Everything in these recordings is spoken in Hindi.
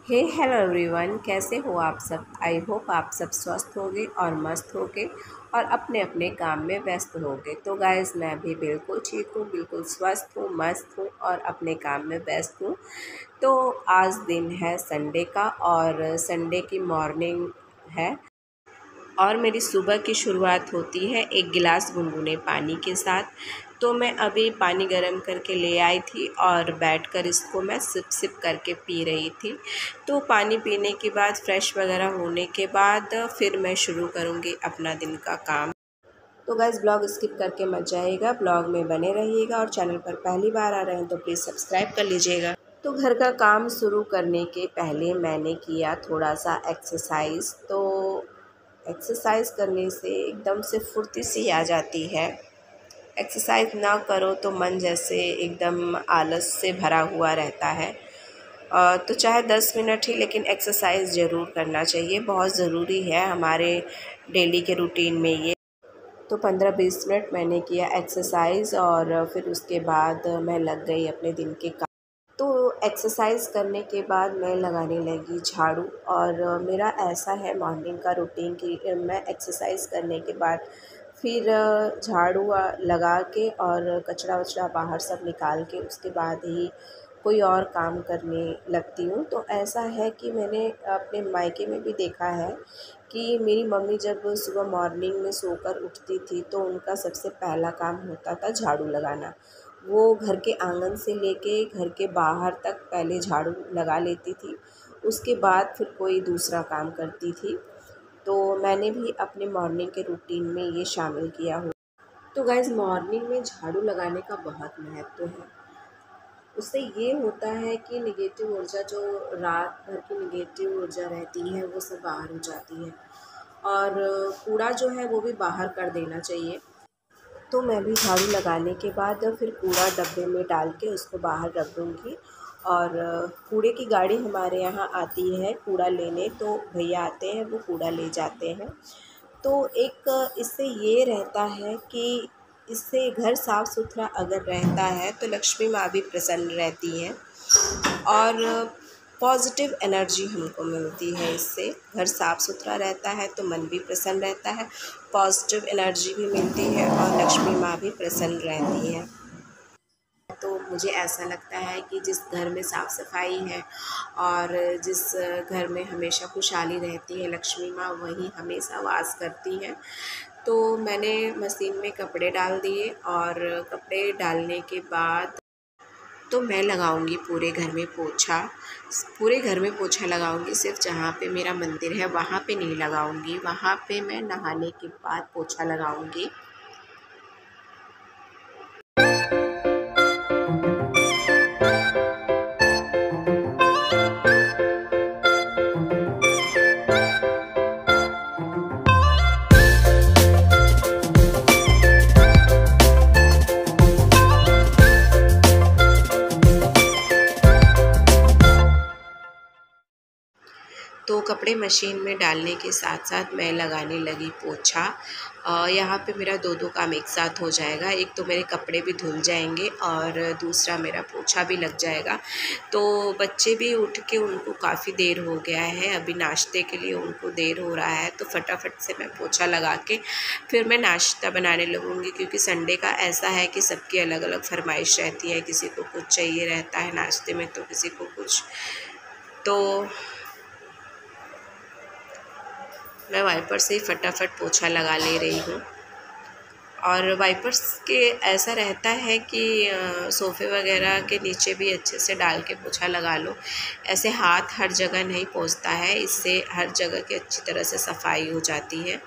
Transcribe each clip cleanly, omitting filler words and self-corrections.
हे हेलो एवरीवन, कैसे हो आप सब। आई होप आप सब स्वस्थ होंगे और मस्त होंगे और अपने अपने काम में व्यस्त होंगे। तो गाइस, मैं भी बिल्कुल ठीक हूँ, बिल्कुल स्वस्थ हूँ, मस्त हूँ और अपने काम में व्यस्त हूँ। तो आज दिन है संडे का और संडे की मॉर्निंग है और मेरी सुबह की शुरुआत होती है एक गिलास गुनगुने पानी के साथ। तो मैं अभी पानी गर्म करके ले आई थी और बैठकर इसको मैं सिप सिप करके पी रही थी। तो पानी पीने के बाद फ्रेश वगैरह होने के बाद फिर मैं शुरू करूँगी अपना दिन का काम। तो गाइस, ब्लॉग स्किप करके मत जाइएगा, ब्लॉग में बने रहिएगा और चैनल पर पहली बार आ रहे हैं तो प्लीज़ सब्सक्राइब कर लीजिएगा। तो घर का काम शुरू करने के पहले मैंने किया थोड़ा सा एक्सरसाइज। तो एक्सरसाइज करने से एकदम से फुर्ती सी आ जाती है। एक्सरसाइज ना करो तो मन जैसे एकदम आलस से भरा हुआ रहता है। तो चाहे 10 मिनट ही, लेकिन एक्सरसाइज ज़रूर करना चाहिए, बहुत ज़रूरी है हमारे डेली के रूटीन में ये। तो 15-20 मिनट मैंने किया एक्सरसाइज और फिर उसके बाद मैं लग गई अपने दिन के काम। तो एक्सरसाइज करने के बाद मैं लगाने लगी झाड़ू। और मेरा ऐसा है मॉर्निंग का रूटीन कि मैं एक्सरसाइज करने के बाद फिर झाड़ू लगा के और कचरा वचरा बाहर सब निकाल के उसके बाद ही कोई और काम करने लगती हूँ। तो ऐसा है कि मैंने अपने मायके में भी देखा है कि मेरी मम्मी जब सुबह मॉर्निंग में सोकर उठती थी तो उनका सबसे पहला काम होता था झाड़ू लगाना। वो घर के आंगन से लेके घर के बाहर तक पहले झाड़ू लगा लेती थी, उसके बाद फिर कोई दूसरा काम करती थी। तो मैंने भी अपने मॉर्निंग के रूटीन में ये शामिल किया हो। तो गाइज़, मॉर्निंग में झाड़ू लगाने का बहुत महत्व है। उससे ये होता है कि नेगेटिव ऊर्जा, जो रात भर की नेगेटिव ऊर्जा रहती है, वो सब बाहर हो जाती है और कूड़ा जो है वो भी बाहर कर देना चाहिए। तो मैं भी झाड़ू लगाने के बाद फिर कूड़ा डब्बे में डाल के उसको बाहर रख दूँगी। और कूड़े की गाड़ी हमारे यहाँ आती है कूड़ा लेने, तो भैया आते हैं, वो कूड़ा ले जाते हैं। तो एक इससे ये रहता है कि इससे घर साफ़ सुथरा अगर रहता है तो लक्ष्मी माँ भी प्रसन्न रहती हैं और पॉजिटिव एनर्जी हमको मिलती है। इससे घर साफ़ सुथरा रहता है तो मन भी प्रसन्न रहता है, पॉजिटिव एनर्जी भी मिलती है और लक्ष्मी माँ भी प्रसन्न रहती हैं। तो मुझे ऐसा लगता है कि जिस घर में साफ़ सफाई है और जिस घर में हमेशा खुशहाली रहती है, लक्ष्मी माँ वहीं हमेशा वास करती हैं। तो मैंने मशीन में कपड़े डाल दिए और कपड़े डालने के बाद तो मैं लगाऊंगी पूरे घर में पोछा। पूरे घर में पोछा लगाऊंगी, सिर्फ जहाँ पे मेरा मंदिर है वहाँ पे नहीं लगाऊंगी, वहाँ पे मैं नहाने के बाद पोछा लगाऊंगी। तो कपड़े मशीन में डालने के साथ साथ मैं लगाने लगी पोछा। यहाँ पे मेरा दो काम एक साथ हो जाएगा, एक तो मेरे कपड़े भी धुल जाएंगे और दूसरा मेरा पोछा भी लग जाएगा। तो बच्चे भी उठ के, उनको काफ़ी देर हो गया है, अभी नाश्ते के लिए उनको देर हो रहा है, तो फटाफट से मैं पोछा लगा के फिर मैं नाश्ता बनाने लगूँगी। क्योंकि संडे का ऐसा है कि सबकी अलग अलग फरमाइश रहती है, किसी को कुछ चाहिए रहता है नाश्ते में तो किसी को कुछ। तो मैं वाइपर से ही फटाफट पोछा लगा ले रही हूँ। और वाइपर्स के ऐसा रहता है कि सोफ़े वगैरह के नीचे भी अच्छे से डाल के पोछा लगा लो, ऐसे हाथ हर जगह नहीं पोंछता है, इससे हर जगह की अच्छी तरह से सफाई हो जाती है।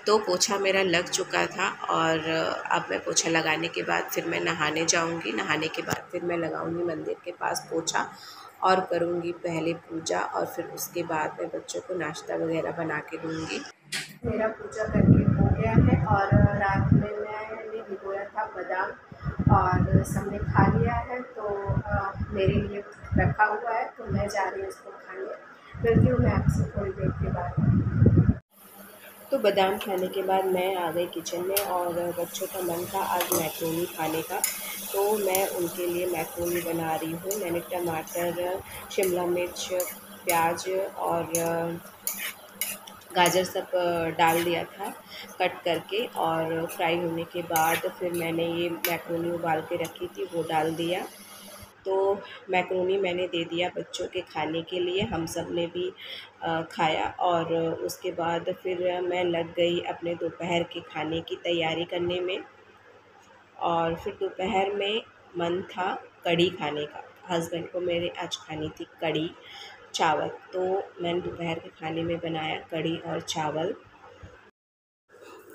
तो पोछा मेरा लग चुका था और अब मैं पोछा लगाने के बाद फिर मैं नहाने जाऊंगी। नहाने के बाद फिर मैं लगाऊंगी मंदिर के पास पोछा और करूंगी पहले पूजा और फिर उसके बाद मैं बच्चों को नाश्ता वगैरह बना के दूंगी। मेरा पूजा करके हो गया है और रात में मैंने भिगोया था बादाम और सबने खा लिया है, तो मेरे लिए रखा हुआ है, तो मैं जा रही हूँ उसको खाने। मिलती हूँ मैं आपसे थोड़ी देर के बाद। तो बादाम खाने के बाद मैं आ गई किचन में और बच्चों का मन था आज मैक्रोनी खाने का, तो मैं उनके लिए मैक्रोनी बना रही हूँ। मैंने टमाटर, शिमला मिर्च, प्याज और गाजर सब डाल दिया था कट करके, और फ्राई होने के बाद फिर मैंने ये मैक्रोनी उबाल के रखी थी वो डाल दिया। तो मैक्रोनी मैंने दे दिया बच्चों के खाने के लिए, हम सब ने भी खाया। और उसके बाद फिर मैं लग गई अपने दोपहर के खाने की तैयारी करने में। और फिर दोपहर में मन था कढ़ी खाने का, हस्बैंड को मेरे आज खानी थी कढ़ी चावल, तो मैंने दोपहर के खाने में बनाया कढ़ी और चावल।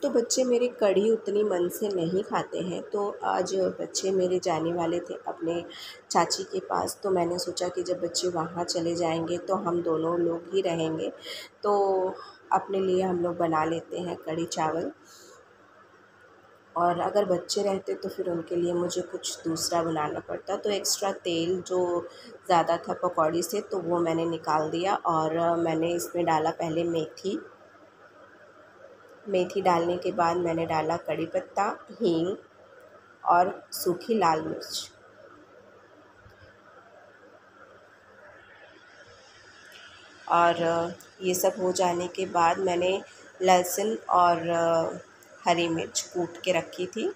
तो बच्चे मेरे कढ़ी उतनी मन से नहीं खाते हैं, तो आज बच्चे मेरे जाने वाले थे अपने चाची के पास, तो मैंने सोचा कि जब बच्चे वहाँ चले जाएंगे तो हम दोनों लोग ही रहेंगे, तो अपने लिए हम लोग बना लेते हैं कढ़ी चावल। और अगर बच्चे रहते तो फिर उनके लिए मुझे कुछ दूसरा बनाना पड़ता, तो एक्स्ट्रा तेल जो ज़्यादा था पकौड़ी से तो वो मैंने निकाल दिया। और मैंने इसमें डाला पहले मेथी। मेथी डालने के बाद मैंने डाला कड़ी पत्ता, हींग और सूखी लाल मिर्च। और ये सब हो जाने के बाद मैंने लहसुन और हरी मिर्च कूट के रखी थी,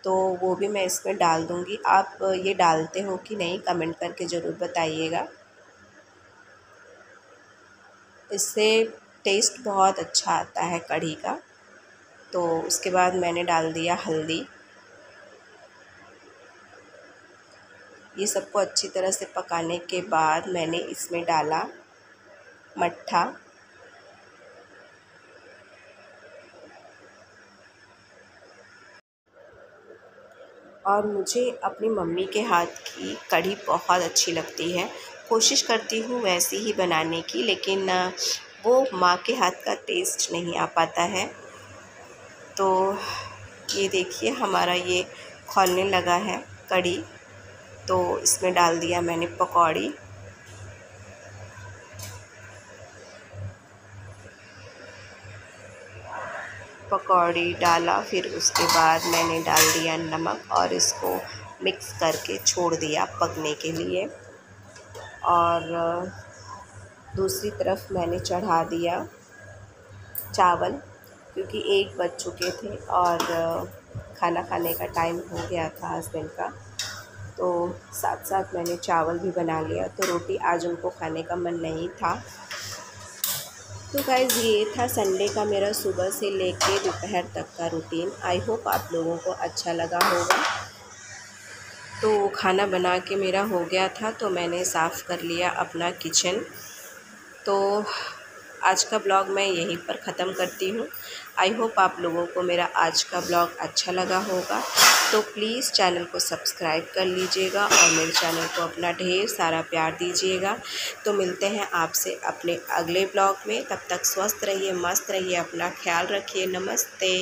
तो वो भी मैं इसमें डाल दूँगी। आप ये डालते हो कि नहीं कमेंट करके ज़रूर बताइएगा। इससे टेस्ट बहुत अच्छा आता है कढ़ी का। तो उसके बाद मैंने डाल दिया हल्दी। ये सबको अच्छी तरह से पकाने के बाद मैंने इसमें डाला मट्ठा। और मुझे अपनी मम्मी के हाथ की कढ़ी बहुत अच्छी लगती है। कोशिश करती हूँ वैसे ही बनाने की, लेकिन वो माँ के हाथ का टेस्ट नहीं आ पाता है। तो ये देखिए हमारा ये खौलने लगा है कढ़ी, तो इसमें डाल दिया मैंने पकौड़ी। पकौड़ी डाला, फिर उसके बाद मैंने डाल दिया नमक और इसको मिक्स करके छोड़ दिया पकने के लिए। और दूसरी तरफ मैंने चढ़ा दिया चावल, क्योंकि 1 बज चुके थे और खाना खाने का टाइम हो गया था हस्बैंड का, तो साथ साथ मैंने चावल भी बना लिया। तो रोटी आज उनको खाने का मन नहीं था। तो गाइज़ ये था संडे का मेरा सुबह से लेके दोपहर तक का रूटीन। आई होप आप लोगों को अच्छा लगा होगा। तो खाना बना के मेरा हो गया था, तो मैंने साफ़ कर लिया अपना किचन। तो आज का ब्लॉग मैं यहीं पर ख़त्म करती हूँ। आई होप आप लोगों को मेरा आज का ब्लॉग अच्छा लगा होगा। तो प्लीज़ चैनल को सब्सक्राइब कर लीजिएगा और मेरे चैनल को अपना ढेर सारा प्यार दीजिएगा। तो मिलते हैं आपसे अपने अगले ब्लॉग में। तब तक स्वस्थ रहिए, मस्त रहिए, अपना ख्याल रखिए। नमस्ते।